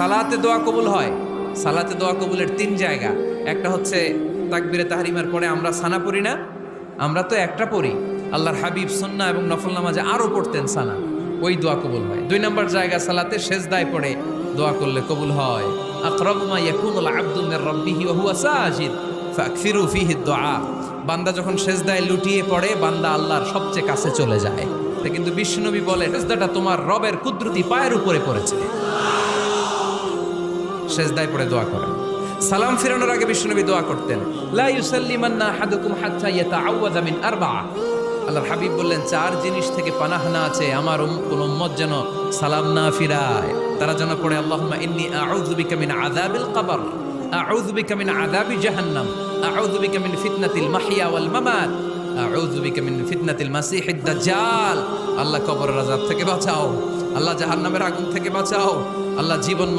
সালাতে দোয়া কবুল হয়। সালাতে দোয়া কবুলের তিন জায়গা। একটা হচ্ছে তাকবীরে তাহরিমার পরে আমরা সানা পড়ি না, আমরা তো একটা পড়ি। আল্লাহর হাবিব সুন্নাহ এবং নফল নামাজে আরো পড়তেন সানা, ওই দোয়া কবুল হয়। দুই নম্বর জায়গা সালাতে সেজদায় পড়ে দোয়া করলে কবুল হয়। আকরাবু মা ইয়াকুনুল আবদু মির রাব্বিহি ওয়া হুয়া সাজিদ ফাকসিরু ফীহি দুআ। বান্দা যখন সেজদায় লুটিয়ে পড়ে, বান্দা আল্লাহর সবচেয়ে কাছে চলে যায়। তা কিন্তু বিশ্বনবী বলে, সেজদাটা তোমার রবের কুদরতি পায়ের উপরে পড়েছে। সেজদায় পড়ে দোয়া করেন। সালাম ফিরানোর আগে বিশ্বনবী দোয়া করতেন, লা ইউসাল্লিমান্না আহাদুকুম হাত্তা ইয়াতাআওয়াযা মিন আরবা'a। আল্লাহর হাবিব বললেন, চার জিনিস থেকে পানাহ না আছে আমার কোন উম্মত যেন সালাম না ফিরায়। তারা যেন পড়ে, আল্লাহুম্মা ইন্নী আউযু বিকা মিন আযাবিল কবর, আউযু বিকা মিন আযাবি জাহান্নাম, আউযু বিকা মিন ফিতনাতিল মাহইয়া ওয়াল মামাত, আউযু বিকা মিন ফিতনাতিল মাসিহিদ দাজ্জাল। আল্লাহ কবরের আযাব থেকে বাঁচাও, আল্লাহ জাহান্নামের আগুন থেকে বাঁচাও, আল্লাহ জীবন